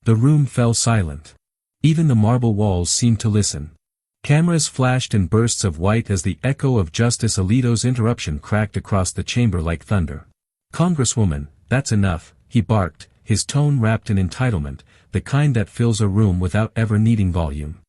The room fell silent. Even the marble walls seemed to listen. Cameras flashed in bursts of white as the echo of Justice Alito's interruption cracked across the chamber like thunder. "Congresswoman, that's enough," he barked, his tone wrapped in entitlement, the kind that fills a room without ever needing volume.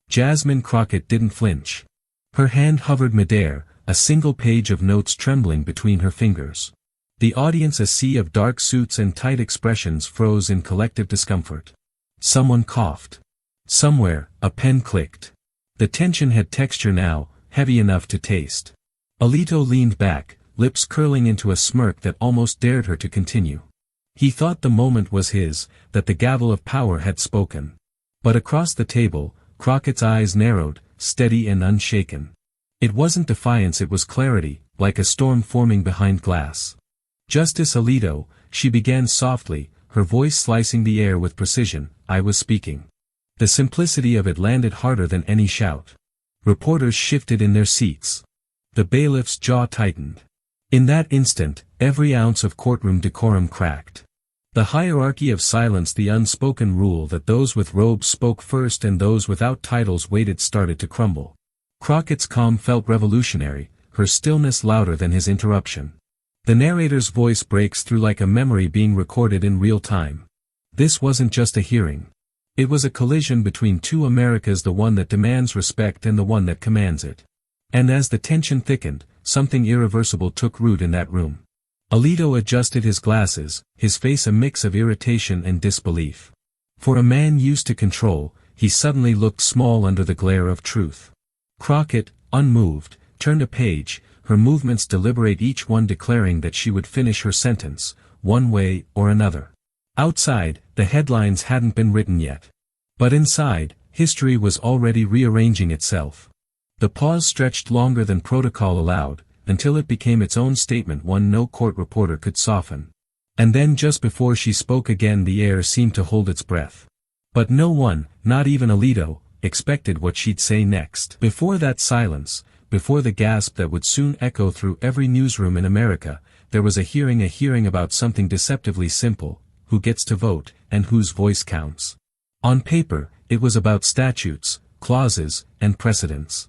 Jasmine Crockett didn't flinch. Her hand hovered midair, a single page of notes trembling between her fingers. The audience, a sea of dark suits and tight expressions, froze in collective discomfort. Someone coughed. Somewhere, a pen clicked. The tension had texture now, heavy enough to taste. Alito leaned back, lips curling into a smirk that almost dared her to continue. He thought the moment was his, that the gavel of power had spoken. But across the table, Crockett's eyes narrowed, steady and unshaken. It wasn't defiance, it was clarity, like a storm forming behind glass. "Justice Alito," she began softly, her voice slicing the air with precision, "I was speaking." The simplicity of it landed harder than any shout. Reporters shifted in their seats. The bailiff's jaw tightened. In that instant, every ounce of courtroom decorum cracked. The hierarchy of silence, the unspoken rule that those with robes spoke first and those without titles waited, started to crumble. Crockett's calm felt revolutionary, her stillness louder than his interruption. The narrator's voice breaks through like a memory being recorded in real time. This wasn't just a hearing. It was a collision between two Americas, the one that demands respect and the one that commands it. And as the tension thickened, something irreversible took root in that room. Alito adjusted his glasses, his face a mix of irritation and disbelief. For a man used to control, he suddenly looked small under the glare of truth. Crockett, unmoved, turned a page, her movements deliberate, each one declaring that she would finish her sentence, one way or another. Outside, the headlines hadn't been written yet. But inside, history was already rearranging itself. The pause stretched longer than protocol allowed, until it became its own statement, one no court reporter could soften. And then just before she spoke again, the air seemed to hold its breath. But no one, not even Alito, expected what she'd say next. Before that silence, before the gasp that would soon echo through every newsroom in America, there was a hearing about something deceptively simple: who gets to vote, and whose voice counts. On paper, it was about statutes, clauses, and precedents.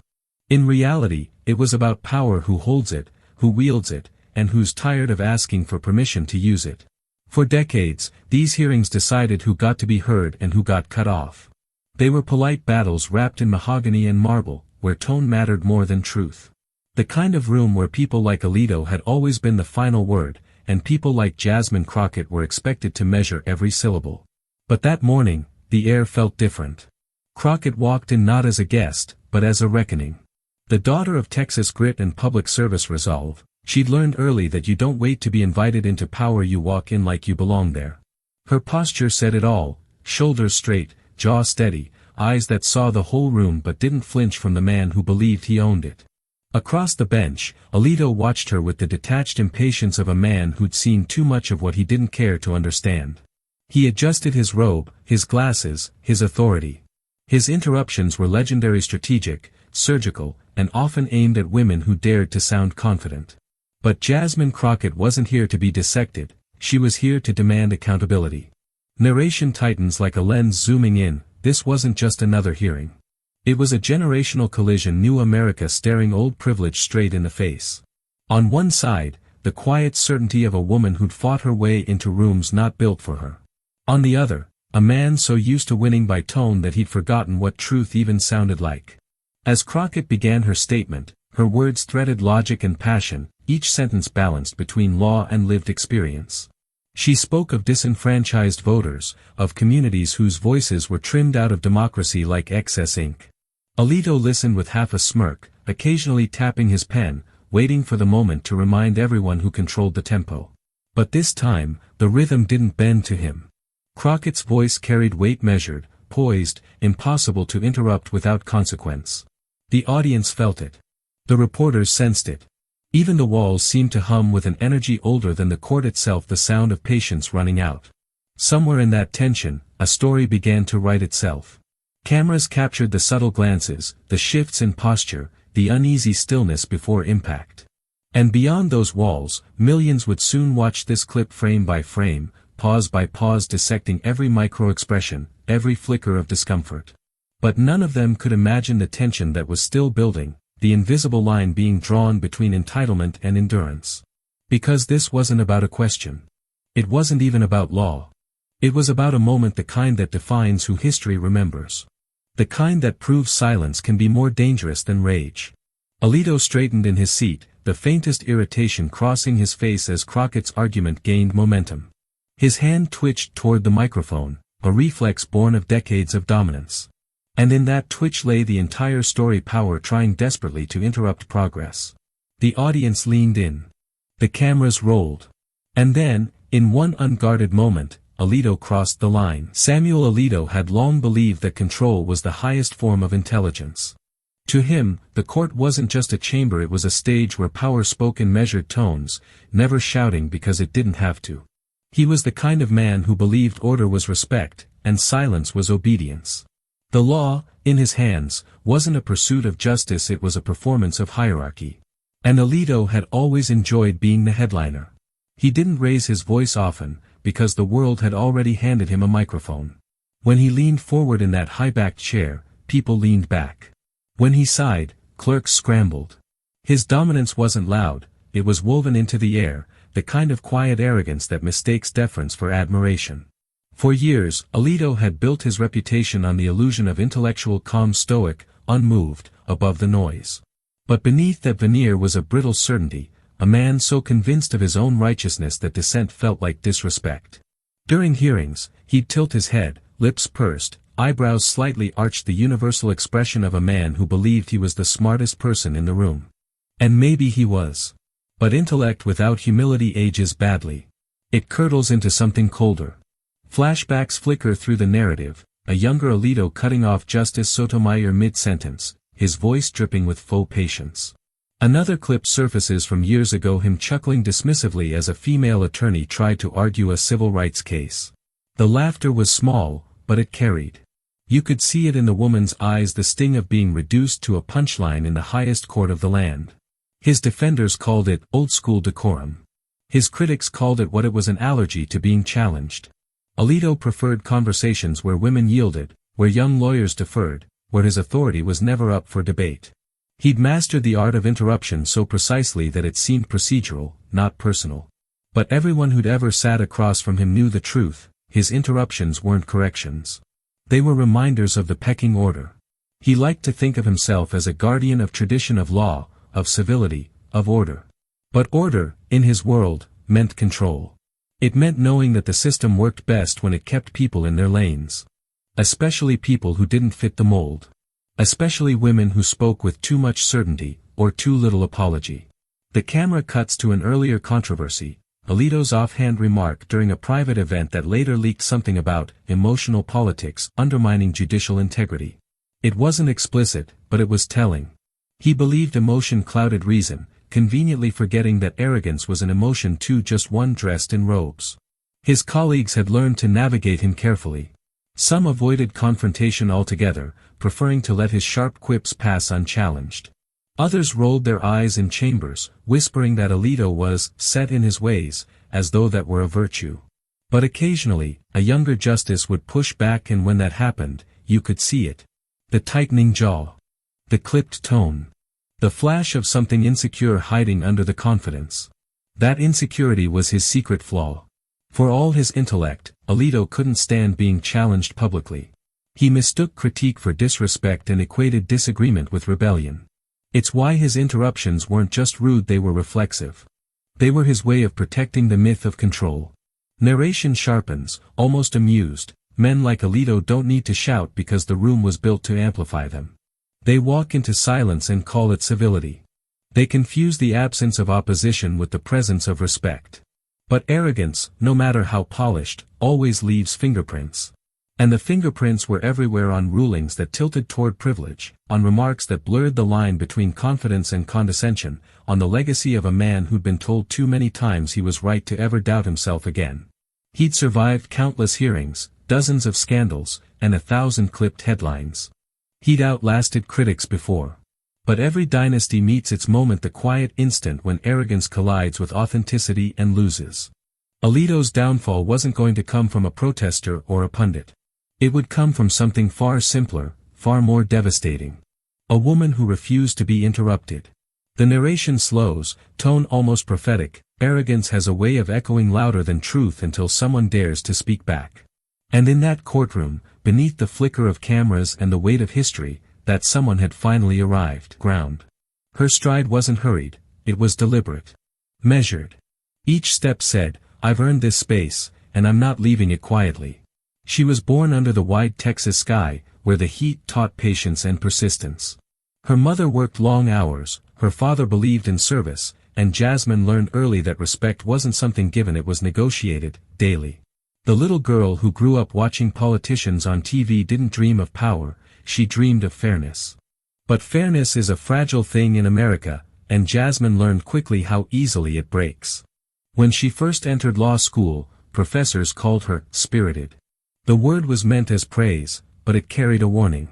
In reality, it was about power: who holds it, who wields it, and who's tired of asking for permission to use it. For decades, these hearings decided who got to be heard and who got cut off. They were polite battles wrapped in mahogany and marble, where tone mattered more than truth. The kind of room where people like Alito had always been the final word, and people like Jasmine Crockett were expected to measure every syllable. But that morning, the air felt different. Crockett walked in not as a guest, but as a reckoning. The daughter of Texas grit and public service resolve, she'd learned early that you don't wait to be invited into power, you walk in like you belong there. Her posture said it all: shoulders straight, jaw steady, eyes that saw the whole room but didn't flinch from the man who believed he owned it. Across the bench, Alito watched her with the detached impatience of a man who'd seen too much of what he didn't care to understand. He adjusted his robe, his glasses, his authority. His interruptions were legendary, strategic, surgical, and often aimed at women who dared to sound confident. But Jasmine Crockett wasn't here to be dissected, she was here to demand accountability. Narration tightens like a lens zooming in. This wasn't just another hearing. It was a generational collision, new America staring old privilege straight in the face. On one side, the quiet certainty of a woman who'd fought her way into rooms not built for her. On the other, a man so used to winning by tone that he'd forgotten what truth even sounded like. As Crockett began her statement, her words threaded logic and passion, each sentence balanced between law and lived experience. She spoke of disenfranchised voters, of communities whose voices were trimmed out of democracy like excess ink. Alito listened with half a smirk, occasionally tapping his pen, waiting for the moment to remind everyone who controlled the tempo. But this time, the rhythm didn't bend to him. Crockett's voice carried weight, measured, poised, impossible to interrupt without consequence. The audience felt it. The reporters sensed it. Even the walls seemed to hum with an energy older than the court itself, the sound of patience running out. Somewhere in that tension, a story began to write itself. Cameras captured the subtle glances, the shifts in posture, the uneasy stillness before impact. And beyond those walls, millions would soon watch this clip frame by frame, pause by pause dissecting every micro-expression, every flicker of discomfort. But none of them could imagine the tension that was still building, the invisible line being drawn between entitlement and endurance. Because this wasn't about a question. It wasn't even about law. It was about a moment, the kind that defines who history remembers. The kind that proves silence can be more dangerous than rage. Alito straightened in his seat, the faintest irritation crossing his face as Crockett's argument gained momentum. His hand twitched toward the microphone, a reflex born of decades of dominance. And in that twitch lay the entire story, power trying desperately to interrupt progress. The audience leaned in. The cameras rolled. And then, in one unguarded moment, Alito crossed the line. Samuel Alito had long believed that control was the highest form of intelligence. To him, the court wasn't just a chamber, it was a stage where power spoke in measured tones, never shouting because it didn't have to. He was the kind of man who believed order was respect, and silence was obedience. The law, in his hands, wasn't a pursuit of justice, it was a performance of hierarchy. And Alito had always enjoyed being the headliner. He didn't raise his voice often, because the world had already handed him a microphone. When he leaned forward in that high-backed chair, people leaned back. When he sighed, clerks scrambled. His dominance wasn't loud, it was woven into the air, the kind of quiet arrogance that mistakes deference for admiration. For years, Alito had built his reputation on the illusion of intellectual calm, stoic, unmoved, above the noise. But beneath that veneer was a brittle certainty, a man so convinced of his own righteousness that dissent felt like disrespect. During hearings, he'd tilt his head, lips pursed, eyebrows slightly arched, the universal expression of a man who believed he was the smartest person in the room. And maybe he was. But intellect without humility ages badly. It curdles into something colder. Flashbacks flicker through the narrative, a younger Alito cutting off Justice Sotomayor mid-sentence, his voice dripping with faux patience. Another clip surfaces from years ago, him chuckling dismissively as a female attorney tried to argue a civil rights case. The laughter was small, but it carried. You could see it in the woman's eyes, the sting of being reduced to a punchline in the highest court of the land. His defenders called it old-school decorum. His critics called it what it was, an allergy to being challenged. Alito preferred conversations where women yielded, where young lawyers deferred, where his authority was never up for debate. He'd mastered the art of interruption so precisely that it seemed procedural, not personal. But everyone who'd ever sat across from him knew the truth, his interruptions weren't corrections. They were reminders of the pecking order. He liked to think of himself as a guardian of tradition, of law, of civility, of order. But order, in his world, meant control. It meant knowing that the system worked best when it kept people in their lanes. Especially people who didn't fit the mold. Especially women who spoke with too much certainty, or too little apology. The camera cuts to an earlier controversy, Alito's offhand remark during a private event that later leaked something about emotional politics undermining judicial integrity. It wasn't explicit, but it was telling. He believed emotion clouded reason, conveniently forgetting that arrogance was an emotion too, just one dressed in robes. His colleagues had learned to navigate him carefully. Some avoided confrontation altogether, preferring to let his sharp quips pass unchallenged. Others rolled their eyes in chambers, whispering that Alito was set in his ways, as though that were a virtue. But occasionally, a younger justice would push back, and when that happened, you could see it. The tightening jaw. The clipped tone. The flash of something insecure hiding under the confidence. That insecurity was his secret flaw. For all his intellect, Alito couldn't stand being challenged publicly. He mistook critique for disrespect and equated disagreement with rebellion. It's why his interruptions weren't just rude, they were reflexive. They were his way of protecting the myth of control. Narration sharpens, almost amused. Men like Alito don't need to shout because the room was built to amplify them. They walk into silence and call it civility. They confuse the absence of opposition with the presence of respect. But arrogance, no matter how polished, always leaves fingerprints. And the fingerprints were everywhere, on rulings that tilted toward privilege, on remarks that blurred the line between confidence and condescension, on the legacy of a man who'd been told too many times he was right to ever doubt himself again. He'd survived countless hearings, dozens of scandals, and 1,000 clipped headlines. He'd outlasted critics before. But every dynasty meets its moment, the quiet instant when arrogance collides with authenticity and loses. Alito's downfall wasn't going to come from a protester or a pundit. It would come from something far simpler, far more devastating. A woman who refused to be interrupted. The narration slows, tone almost prophetic. Arrogance has a way of echoing louder than truth until someone dares to speak back. And in that courtroom, beneath the flicker of cameras and the weight of history, that someone had finally arrived. Ground. Her stride wasn't hurried, it was deliberate. Measured. Each step said, I've earned this space, and I'm not leaving it quietly. She was born under the wide Texas sky, where the heat taught patience and persistence. Her mother worked long hours, her father believed in service, and Jasmine learned early that respect wasn't something given, it was negotiated, daily. The little girl who grew up watching politicians on TV didn't dream of power, she dreamed of fairness. But fairness is a fragile thing in America, and Jasmine learned quickly how easily it breaks. When she first entered law school, professors called her spirited. The word was meant as praise, but it carried a warning.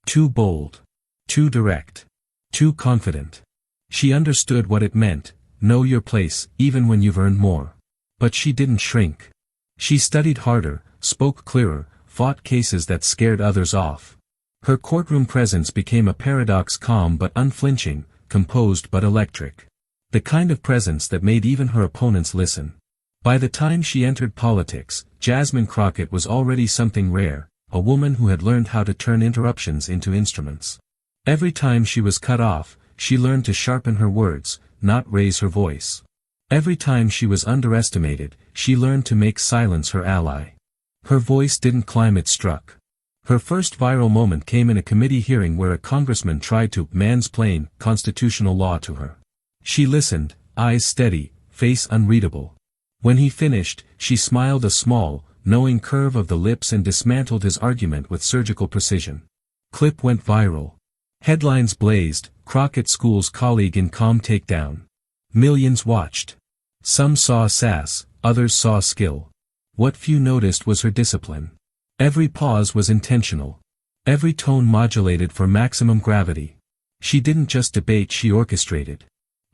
Too bold. Too direct. Too confident. She understood what it meant, know your place, even when you've earned more. But she didn't shrink. She studied harder, spoke clearer, fought cases that scared others off. Her courtroom presence became a paradox, calm but unflinching, composed but electric. The kind of presence that made even her opponents listen. By the time she entered politics, Jasmine Crockett was already something rare, a woman who had learned how to turn interruptions into instruments. Every time she was cut off, she learned to sharpen her words, not raise her voice. Every time she was underestimated, she learned to make silence her ally. Her voice didn't climb, it struck. Her first viral moment came in a committee hearing where a congressman tried to mansplain constitutional law to her. She listened, eyes steady, face unreadable. When he finished, she smiled a small, knowing curve of the lips and dismantled his argument with surgical precision. Clip went viral. Headlines blazed, Crockett School's colleague in calm takedown. Millions watched. Some saw sass, others saw skill. What few noticed was her discipline. Every pause was intentional. Every tone modulated for maximum gravity. She didn't just debate, she orchestrated.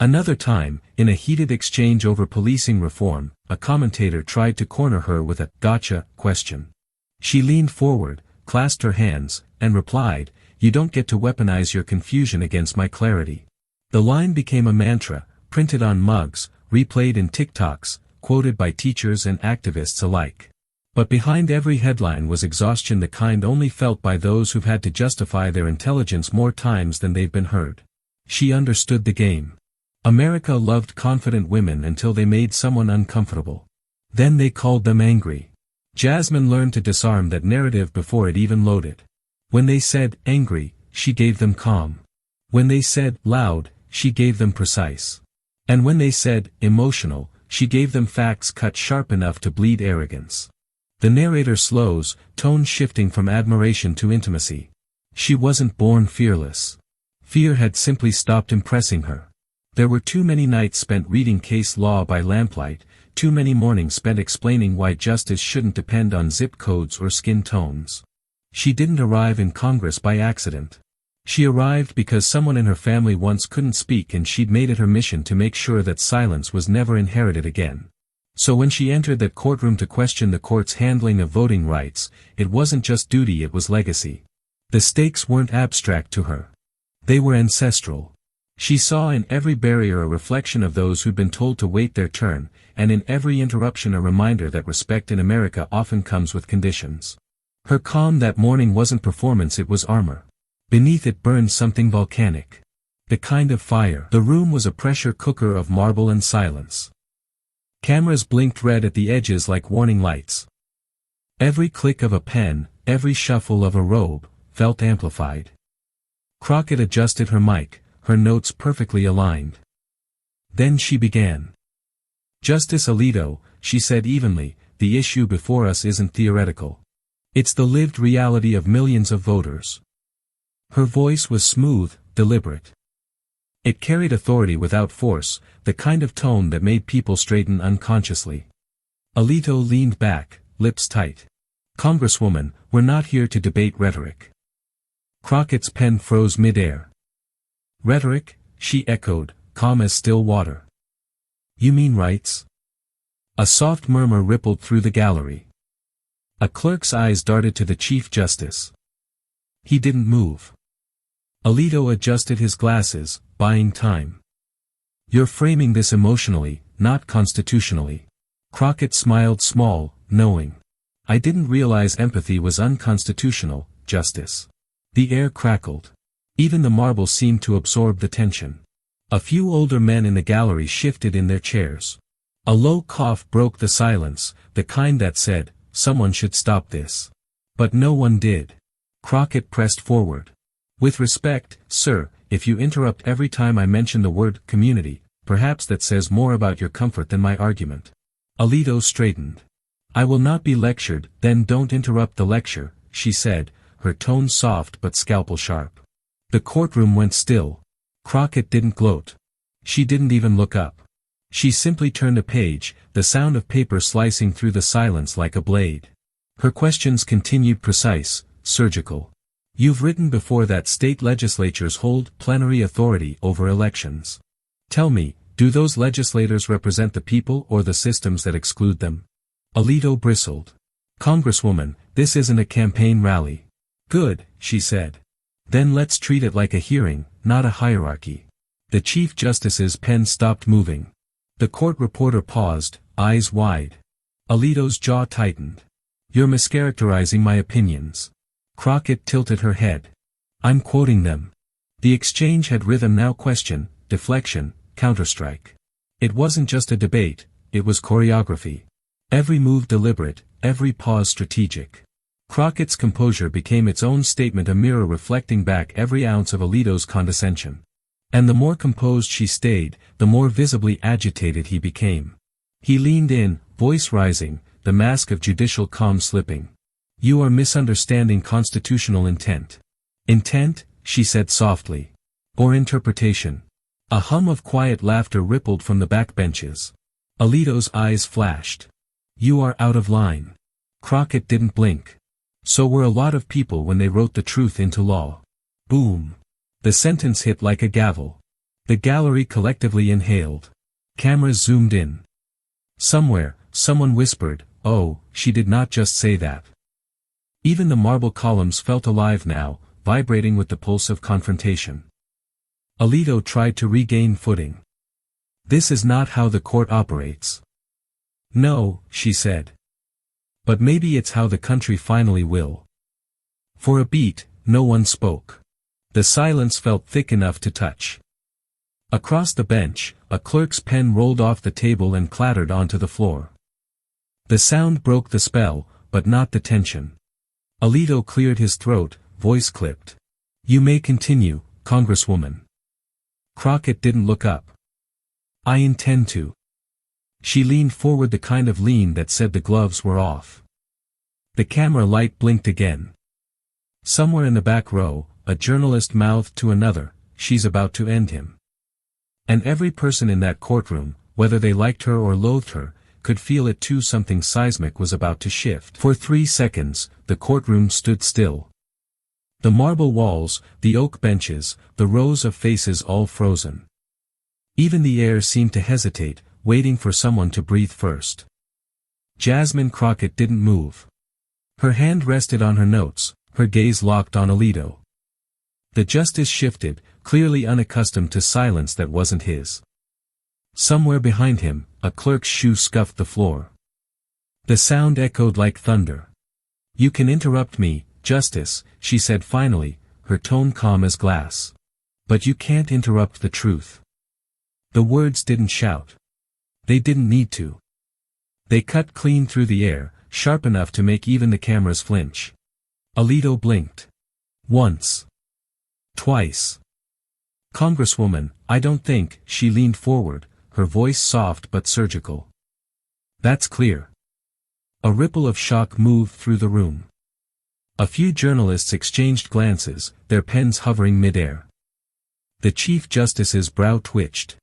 Another time, in a heated exchange over policing reform, a commentator tried to corner her with a "gotcha" question. She leaned forward, clasped her hands, and replied, "You don't get to weaponize your confusion against my clarity." The line became a mantra, printed on mugs, replayed in TikToks, quoted by teachers and activists alike. But behind every headline was exhaustion, the kind only felt by those who've had to justify their intelligence more times than they've been heard. She understood the game. America loved confident women until they made someone uncomfortable. Then they called them angry. Jasmine learned to disarm that narrative before it even loaded. When they said angry, she gave them calm. When they said loud, she gave them precise. And when they said emotional, she gave them facts cut sharp enough to bleed arrogance. The narrator slows, tone shifting from admiration to intimacy. She wasn't born fearless. Fear had simply stopped impressing her. There were too many nights spent reading case law by lamplight, too many mornings spent explaining why justice shouldn't depend on zip codes or skin tones. She didn't arrive in Congress by accident. She arrived because someone in her family once couldn't speak, and she'd made it her mission to make sure that silence was never inherited again. So when she entered that courtroom to question the court's handling of voting rights, it wasn't just duty, it was legacy. The stakes weren't abstract to her. They were ancestral. She saw in every barrier a reflection of those who'd been told to wait their turn, and in every interruption a reminder that respect in America often comes with conditions. Her calm that morning wasn't performance, it was armor. Beneath it burned something volcanic. The kind of fire. The room was a pressure cooker of marble and silence. Cameras blinked red at the edges like warning lights. Every click of a pen, every shuffle of a robe, felt amplified. Crockett adjusted her mic, her notes perfectly aligned. Then she began. "Justice Alito," she said evenly, "the issue before us isn't theoretical. It's the lived reality of millions of voters." Her voice was smooth, deliberate. It carried authority without force, the kind of tone that made people straighten unconsciously. Alito leaned back, lips tight. "Congresswoman, we're not here to debate rhetoric." Crockett's pen froze midair. "Rhetoric?" she echoed, calm as still water. "You mean rights?" A soft murmur rippled through the gallery. A clerk's eyes darted to the Chief Justice. He didn't move. Alito adjusted his glasses, buying time. You're framing this emotionally, not constitutionally. Crockett smiled small, knowing. I didn't realize empathy was unconstitutional, Justice. The air crackled. Even the marble seemed to absorb the tension. A few older men in the gallery shifted in their chairs. A low cough broke the silence, the kind that said, someone should stop this. But no one did. Crockett pressed forward. With respect, sir, if you interrupt every time I mention the word community, perhaps that says more about your comfort than my argument. Alito straightened. I will not be lectured, then don't interrupt the lecture, she said, her tone soft but scalpel sharp. The courtroom went still. Crockett didn't gloat. She didn't even look up. She simply turned a page, the sound of paper slicing through the silence like a blade. Her questions continued precise, surgical. You've written before that state legislatures hold plenary authority over elections. Tell me, do those legislators represent the people or the systems that exclude them? Alito bristled. Congresswoman, this isn't a campaign rally. Good, she said. Then let's treat it like a hearing, not a hierarchy. The Chief Justice's pen stopped moving. The court reporter paused, eyes wide. Alito's jaw tightened. You're mischaracterizing my opinions. Crockett tilted her head. I'm quoting them. The exchange had rhythm now question, deflection, counterstrike. It wasn't just a debate, it was choreography. Every move deliberate, every pause strategic. Crockett's composure became its own statement, a mirror reflecting back every ounce of Alito's condescension. And the more composed she stayed, the more visibly agitated he became. He leaned in, voice rising, the mask of judicial calm slipping. You are misunderstanding constitutional intent. Intent, she said softly. Or interpretation. A hum of quiet laughter rippled from the backbenches. Alito's eyes flashed. You are out of line. Crockett didn't blink. So were a lot of people when they wrote the truth into law. Boom. The sentence hit like a gavel. The gallery collectively inhaled. Cameras zoomed in. Somewhere, someone whispered, oh, she did not just say that. Even the marble columns felt alive now, vibrating with the pulse of confrontation. Alito tried to regain footing. This is not how the court operates. No, she said. But maybe it's how the country finally will. For a beat, no one spoke. The silence felt thick enough to touch. Across the bench, a clerk's pen rolled off the table and clattered onto the floor. The sound broke the spell, but not the tension. Alito cleared his throat, voice clipped. You may continue, Congresswoman. Crockett didn't look up. I intend to. She leaned forward, the kind of lean that said the gloves were off. The camera light blinked again. Somewhere in the back row, a journalist mouthed to another, she's about to end him. And every person in that courtroom, whether they liked her or loathed her, could feel it too. Something seismic was about to shift. For 3 seconds, the courtroom stood still. The marble walls, the oak benches, the rows of faces all frozen. Even the air seemed to hesitate, waiting for someone to breathe first. Jasmine Crockett didn't move. Her hand rested on her notes, her gaze locked on Alito. The justice shifted, clearly unaccustomed to silence that wasn't his. Somewhere behind him, a clerk's shoe scuffed the floor. The sound echoed like thunder. You can interrupt me, Justice, she said finally, her tone calm as glass. But you can't interrupt the truth. The words didn't shout. They didn't need to. They cut clean through the air, sharp enough to make even the cameras flinch. Alito blinked. Once. Twice. Congresswoman, I don't think, she leaned forward, her voice soft but surgical. That's clear. A ripple of shock moved through the room. A few journalists exchanged glances, their pens hovering mid-air. The Chief Justice's brow twitched.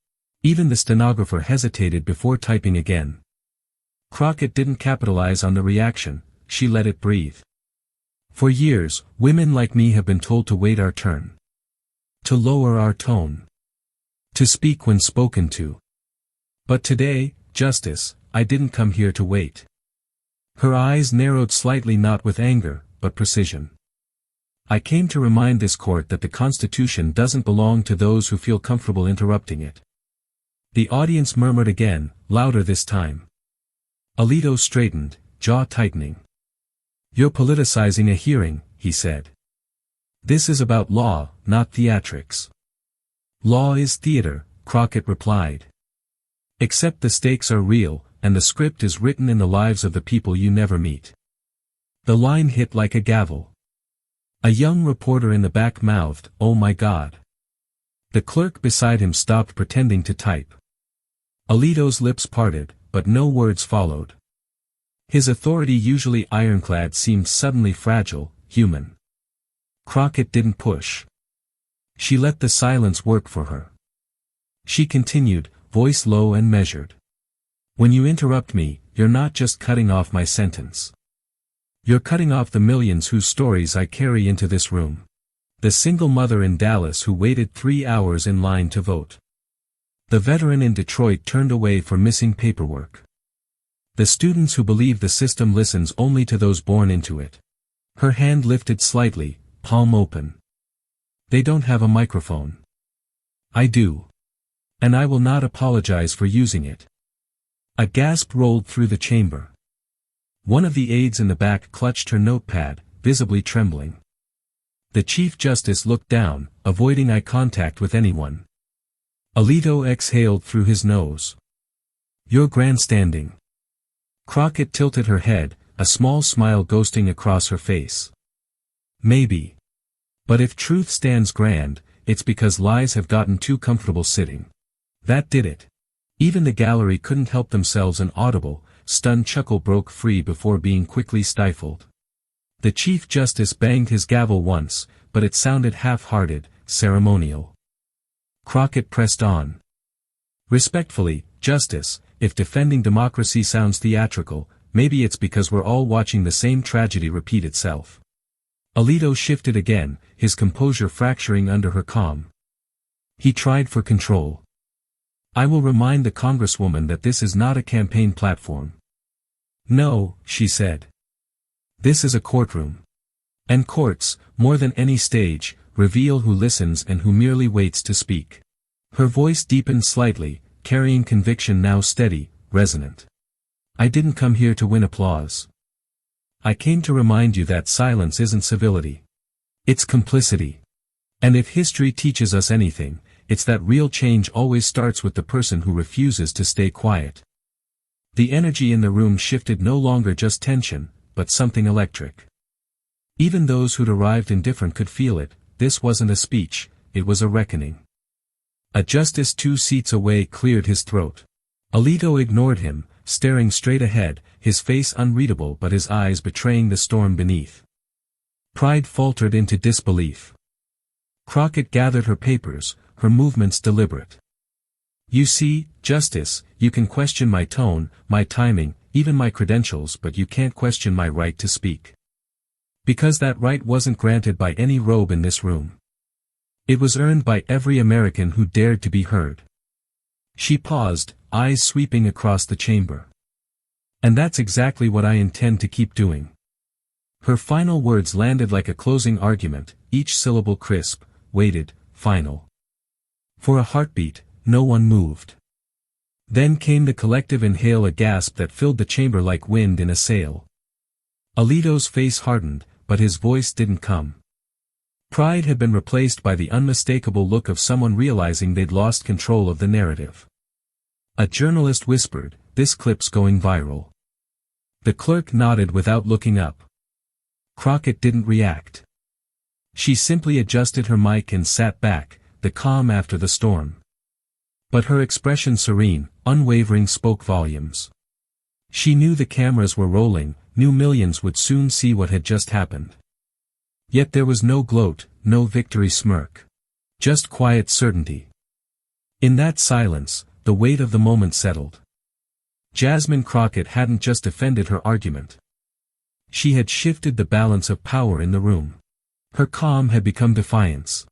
Even the stenographer hesitated before typing again. Crockett didn't capitalize on the reaction, she let it breathe. For years, women like me have been told to wait our turn. To lower our tone. To speak when spoken to. But today, Justice, I didn't come here to wait. Her eyes narrowed slightly, not with anger, but precision. I came to remind this court that the Constitution doesn't belong to those who feel comfortable interrupting it. The audience murmured again, louder this time. Alito straightened, jaw tightening. You're politicizing a hearing, he said. This is about law, not theatrics. Law is theater, Crockett replied. Except the stakes are real, and the script is written in the lives of the people you never meet. The line hit like a gavel. A young reporter in the back mouthed, "Oh my God." The clerk beside him stopped pretending to type. Alito's lips parted, but no words followed. His authority, usually ironclad, seemed suddenly fragile, human. Crockett didn't push. She let the silence work for her. She continued, voice low and measured. When you interrupt me, you're not just cutting off my sentence. You're cutting off the millions whose stories I carry into this room. The single mother in Dallas who waited 3 hours in line to vote. The veteran in Detroit turned away for missing paperwork. The students who believe the system listens only to those born into it. Her hand lifted slightly, palm open. They don't have a microphone. I do. And I will not apologize for using it. A gasp rolled through the chamber. One of the aides in the back clutched her notepad, visibly trembling. The Chief Justice looked down, avoiding eye contact with anyone. Alito exhaled through his nose. You're grandstanding. Crockett tilted her head, a small smile ghosting across her face. Maybe. But if truth stands grand, it's because lies have gotten too comfortable sitting. That did it. Even the gallery couldn't help themselves. An audible, stunned chuckle broke free before being quickly stifled. The Chief Justice banged his gavel once, but it sounded half-hearted, ceremonial. Crockett pressed on. Respectfully, Justice, if defending democracy sounds theatrical, maybe it's because we're all watching the same tragedy repeat itself. Alito shifted again, his composure fracturing under her calm. He tried for control. I will remind the Congresswoman that this is not a campaign platform. No, she said. This is a courtroom. And courts, more than any stage, reveal who listens and who merely waits to speak. Her voice deepened slightly, carrying conviction, now steady, resonant. I didn't come here to win applause. I came to remind you that silence isn't civility. It's complicity. And if history teaches us anything, it's that real change always starts with the person who refuses to stay quiet. The energy in the room shifted, no longer just tension, but something electric. Even those who'd arrived indifferent could feel it. This wasn't a speech, it was a reckoning. A justice 2 seats away cleared his throat. Alito ignored him, staring straight ahead, his face unreadable but his eyes betraying the storm beneath. Pride faltered into disbelief. Crockett gathered her papers, her movements deliberate. You see, Justice, you can question my tone, my timing, even my credentials, but you can't question my right to speak. Because that right wasn't granted by any robe in this room. It was earned by every American who dared to be heard. She paused, eyes sweeping across the chamber. And that's exactly what I intend to keep doing. Her final words landed like a closing argument, each syllable crisp, weighted, final. For a heartbeat, no one moved. Then came the collective inhale, a gasp that filled the chamber like wind in a sail. Alito's face hardened, but his voice didn't come. Pride had been replaced by the unmistakable look of someone realizing they'd lost control of the narrative. A journalist whispered, "This clip's going viral." The clerk nodded without looking up. Crockett didn't react. She simply adjusted her mic and sat back, the calm after the storm. But her expression, serene, unwavering, spoke volumes. She knew the cameras were rolling, knew millions would soon see what had just happened. Yet there was no gloat, no victory smirk. Just quiet certainty. In that silence, the weight of the moment settled. Jasmine Crockett hadn't just defended her argument. She had shifted the balance of power in the room. Her calm had become defiance.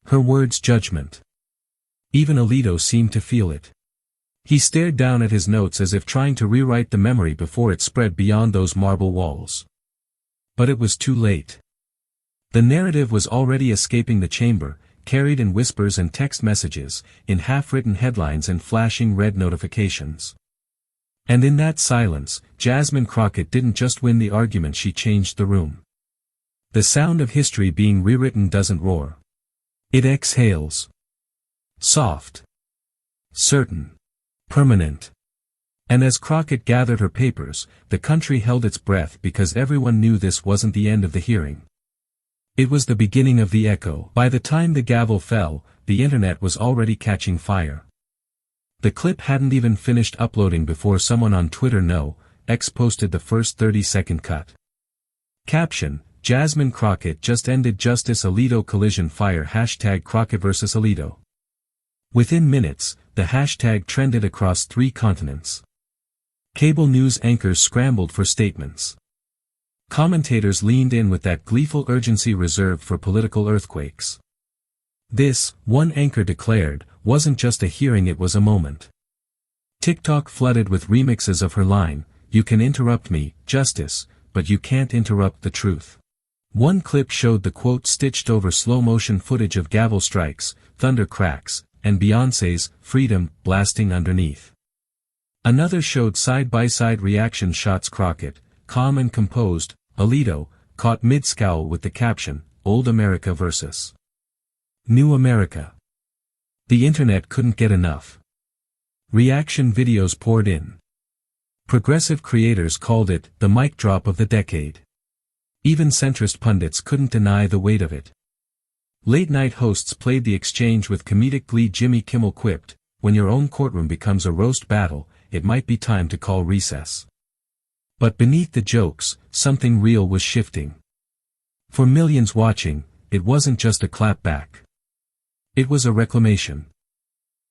Her words judgment. Even Alito seemed to feel it. He stared down at his notes as if trying to rewrite the memory before it spread beyond those marble walls. But it was too late. The narrative was already escaping the chamber, carried in whispers and text messages, in half-written headlines and flashing red notifications. And in that silence, Jasmine Crockett didn't just win the argument, she changed the room. The sound of history being rewritten doesn't roar. It exhales. Soft. Certain. Permanent. And as Crockett gathered her papers, the country held its breath because everyone knew this wasn't the end of the hearing. It was the beginning of the echo. By the time the gavel fell, the internet was already catching fire. The clip hadn't even finished uploading before someone on Twitter X posted the first 30-second cut. Caption: Jasmine Crockett just ended Justice Alito collision fire #Crockett vs Alito. Within minutes, the hashtag trended across 3 continents. Cable news anchors scrambled for statements. Commentators leaned in with that gleeful urgency reserved for political earthquakes. This, one anchor declared, wasn't just a hearing, it was a moment. TikTok flooded with remixes of her line, "You can interrupt me, Justice, but you can't interrupt the truth." One clip showed the quote stitched over slow-motion footage of gavel strikes, thunder cracks, and Beyoncé's "Freedom" blasting underneath. Another showed side-by-side reaction shots. Crockett, calm and composed, Alito, caught mid-scowl with the caption, "Old America vs. New America." The internet couldn't get enough. Reaction videos poured in. Progressive creators called it the mic drop of the decade. Even centrist pundits couldn't deny the weight of it. Late-night hosts played the exchange with comedic glee. Jimmy Kimmel quipped, "When your own courtroom becomes a roast battle, it might be time to call recess." But beneath the jokes, something real was shifting. For millions watching, it wasn't just a clapback. It was a reclamation.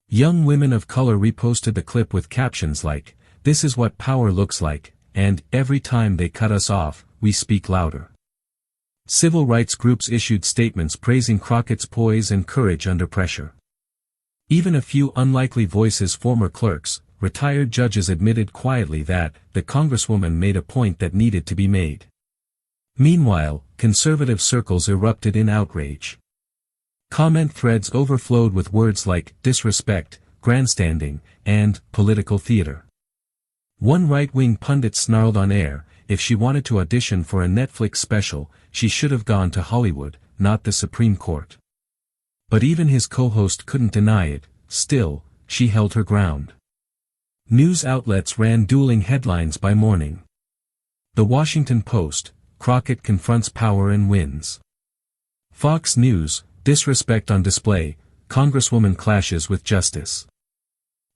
Young women of color reposted the clip with captions like, "This is what power looks like," and "Every time they cut us off, we speak louder." Civil rights groups issued statements praising Crockett's poise and courage under pressure. Even a few unlikely voices, former clerks, retired judges, admitted quietly that the Congresswoman made a point that needed to be made. Meanwhile, conservative circles erupted in outrage. Comment threads overflowed with words like disrespect, grandstanding, and political theater. One right-wing pundit snarled on air, if she wanted to audition for a Netflix special, she should have gone to Hollywood, not the Supreme Court. But even his co-host couldn't deny it. Still, she held her ground. News outlets ran dueling headlines by morning. The Washington Post, "Crockett confronts power and wins." Fox News, "Disrespect on display, Congresswoman clashes with justice."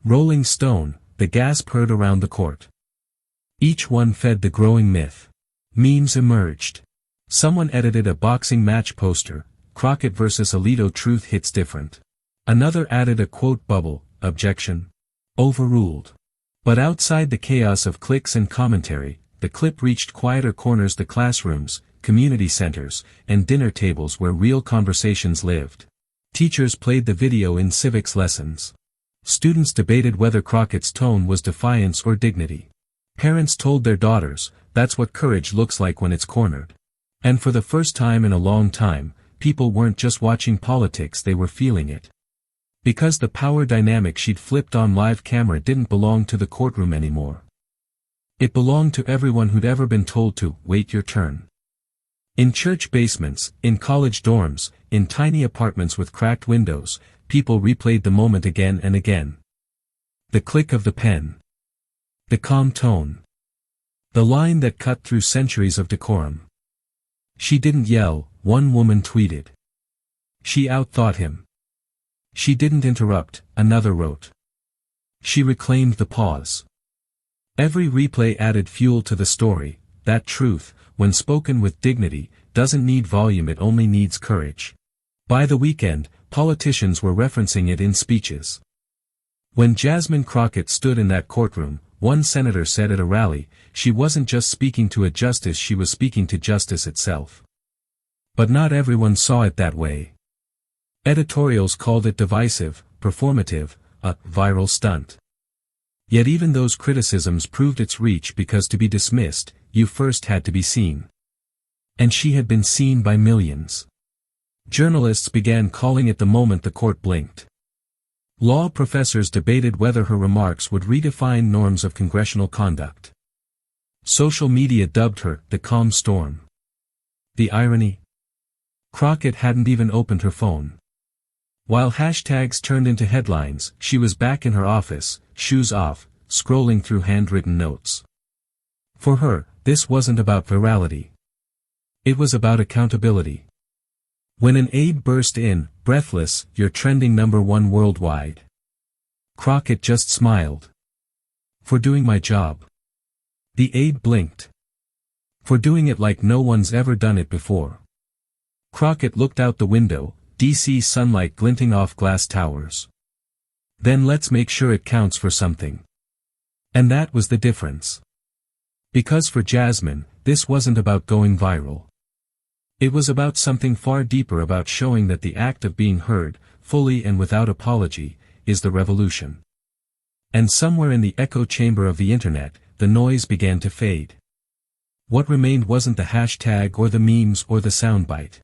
Rolling Stone, "The gasp heard around the court." Each one fed the growing myth. Memes emerged. Someone edited a boxing match poster, "Crockett vs Alito, truth hits different." Another added a quote bubble, "Objection. Overruled." But outside the chaos of clicks and commentary, the clip reached quieter corners, the classrooms, community centers, and dinner tables where real conversations lived. Teachers played the video in civics lessons. Students debated whether Crockett's tone was defiance or dignity. Parents told their daughters, "That's what courage looks like when it's cornered." And for the first time in a long time, people weren't just watching politics, they were feeling it. Because the power dynamic she'd flipped on live camera didn't belong to the courtroom anymore. It belonged to everyone who'd ever been told to wait your turn. In church basements, in college dorms, in tiny apartments with cracked windows, people replayed the moment again and again. The click of the pen. The calm tone. The line that cut through centuries of decorum. "She didn't yell," one woman tweeted. "She outthought him." "She didn't interrupt," another wrote. "She reclaimed the pause." Every replay added fuel to the story. That truth, when spoken with dignity, doesn't need volume, it only needs courage. By the weekend, politicians were referencing it in speeches. When Jasmine Crockett stood in that courtroom, one senator said at a rally, she wasn't just speaking to a justice, she was speaking to justice itself. But not everyone saw it that way. Editorials called it divisive, performative, a viral stunt. Yet even those criticisms proved its reach because to be dismissed, you first had to be seen. And she had been seen by millions. Journalists began calling it the moment the court blinked. Law professors debated whether her remarks would redefine norms of congressional conduct. Social media dubbed her the calm storm. The irony? Crockett hadn't even opened her phone. While hashtags turned into headlines, she was back in her office, shoes off, scrolling through handwritten notes. For her, this wasn't about virality. It was about accountability. When an aide burst in, breathless, "You're trending #1 worldwide." Crockett just smiled. "For doing my job." The aide blinked. "For doing it like no one's ever done it before." Crockett looked out the window, DC sunlight glinting off glass towers. "Then let's make sure it counts for something." And that was the difference. Because for Jasmine, this wasn't about going viral. It was about something far deeper, about showing that the act of being heard, fully and without apology, is the revolution. And somewhere in the echo chamber of the internet, the noise began to fade. What remained wasn't the hashtag or the memes or the soundbite.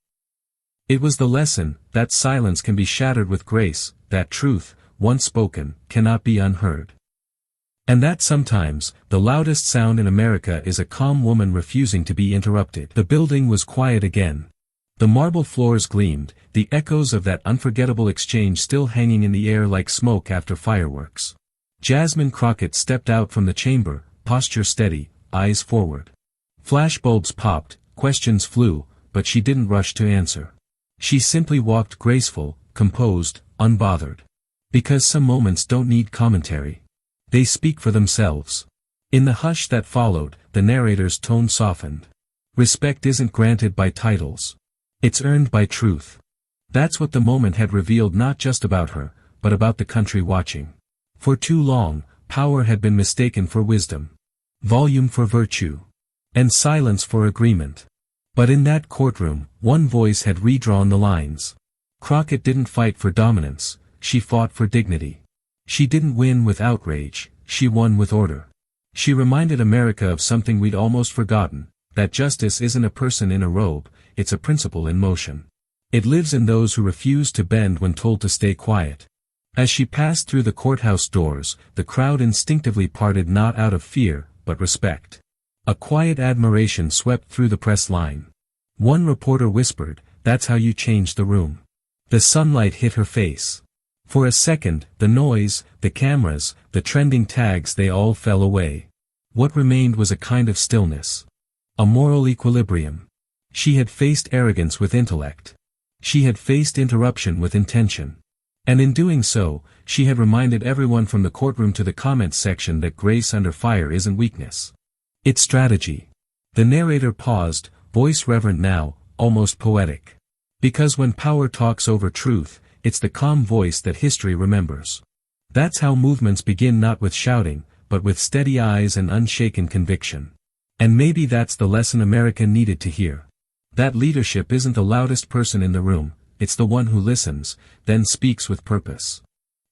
It was the lesson, that silence can be shattered with grace, that truth, once spoken, cannot be unheard. And that sometimes, the loudest sound in America is a calm woman refusing to be interrupted. The building was quiet again. The marble floors gleamed, the echoes of that unforgettable exchange still hanging in the air like smoke after fireworks. Jasmine Crockett stepped out from the chamber, posture steady, eyes forward. Flashbulbs popped, questions flew, but she didn't rush to answer. She simply walked graceful, composed, unbothered. Because some moments don't need commentary. They speak for themselves. In the hush that followed, the narrator's tone softened. Respect isn't granted by titles. It's earned by truth. That's what the moment had revealed, not just about her, but about the country watching. For too long, power had been mistaken for wisdom. Volume for virtue. And silence for agreement. But in that courtroom, one voice had redrawn the lines. Crockett didn't fight for dominance, she fought for dignity. She didn't win with outrage, she won with order. She reminded America of something we'd almost forgotten, that justice isn't a person in a robe, it's a principle in motion. It lives in those who refuse to bend when told to stay quiet. As she passed through the courthouse doors, the crowd instinctively parted, not out of fear, but respect. A quiet admiration swept through the press line. One reporter whispered, "That's how you change the room." The sunlight hit her face. For a second, the noise, the cameras, the trending tags, they all fell away. What remained was a kind of stillness. A moral equilibrium. She had faced arrogance with intellect. She had faced interruption with intention. And in doing so, she had reminded everyone from the courtroom to the comments section that grace under fire isn't weakness. It's strategy. The narrator paused, voice reverent now, almost poetic. Because when power talks over truth, it's the calm voice that history remembers. That's how movements begin, not with shouting, but with steady eyes and unshaken conviction. And maybe that's the lesson America needed to hear. That leadership isn't the loudest person in the room, it's the one who listens, then speaks with purpose.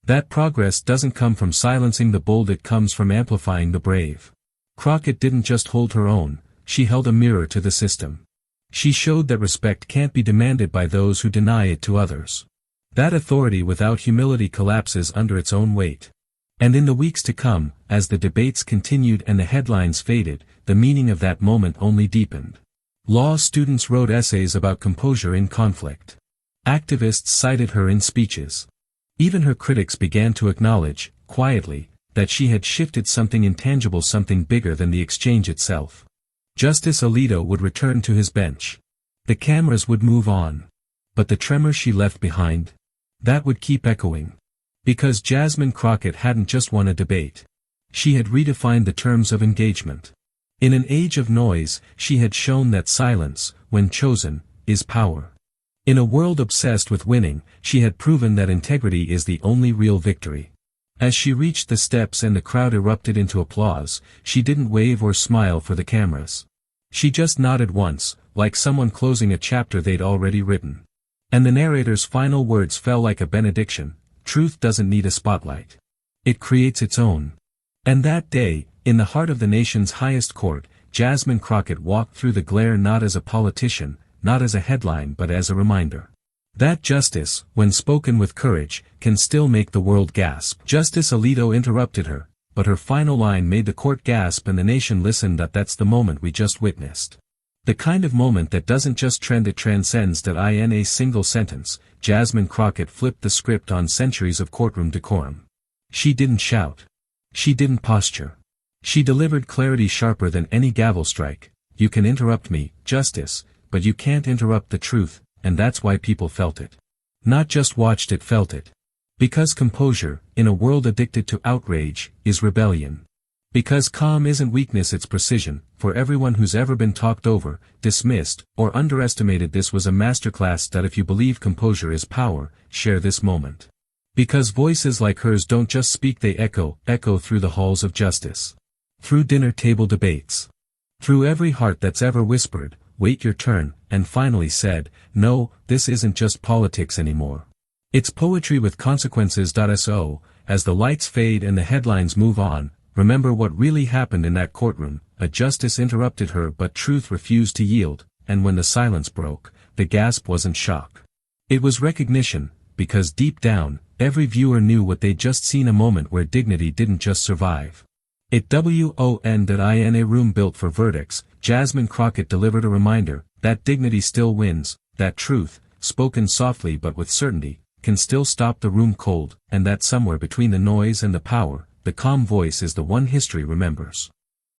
That progress doesn't come from silencing the bold, it comes from amplifying the brave. Crockett didn't just hold her own, she held a mirror to the system. She showed that respect can't be demanded by those who deny it to others. That authority without humility collapses under its own weight. And in the weeks to come, as the debates continued and the headlines faded, the meaning of that moment only deepened. Law students wrote essays about composure in conflict. Activists cited her in speeches. Even her critics began to acknowledge, quietly, that she had shifted something intangible, something bigger than the exchange itself. Justice Alito would return to his bench. The cameras would move on. But the tremor she left behind? That would keep echoing. Because Jasmine Crockett hadn't just won a debate. She had redefined the terms of engagement. In an age of noise, she had shown that silence, when chosen, is power. In a world obsessed with winning, she had proven that integrity is the only real victory. As she reached the steps and the crowd erupted into applause, she didn't wave or smile for the cameras. She just nodded once, like someone closing a chapter they'd already written. And the narrator's final words fell like a benediction: truth doesn't need a spotlight. It creates its own. And that day, in the heart of the nation's highest court, Jasmine Crockett walked through the glare not as a politician, not as a headline but as a reminder. That justice, when spoken with courage, can still make the world gasp. Justice Alito interrupted her, but her final line made the court gasp and the nation listen. That's the moment we just witnessed. The kind of moment that doesn't just trend, it transcends. In a single sentence, Jasmine Crockett flipped the script on centuries of courtroom decorum. She didn't shout. She didn't posture. She delivered clarity sharper than any gavel strike. You can interrupt me, Justice, but you can't interrupt the truth, and that's why people felt it. Not just watched it, felt it. Because composure, in a world addicted to outrage, is rebellion. Because calm isn't weakness, it's precision. For everyone who's ever been talked over, dismissed, or underestimated, this was a masterclass. If you believe composure is power, share this moment. Because voices like hers don't just speak, they echo through the halls of justice. Through dinner table debates. Through every heart that's ever whispered, "Wait your turn," and finally said, "No, this isn't just politics anymore. It's poetry with consequences." So, as the lights fade and the headlines move on, remember what really happened in that courtroom. A justice interrupted her, but truth refused to yield, and when the silence broke, the gasp wasn't shock. It was recognition, because deep down, every viewer knew what they'd just seen, a moment where dignity didn't just survive. It won. In a room built for verdicts, Jasmine Crockett delivered a reminder that dignity still wins, that truth, spoken softly but with certainty, can still stop the room cold, and that somewhere between the noise and the power, the calm voice is the one history remembers.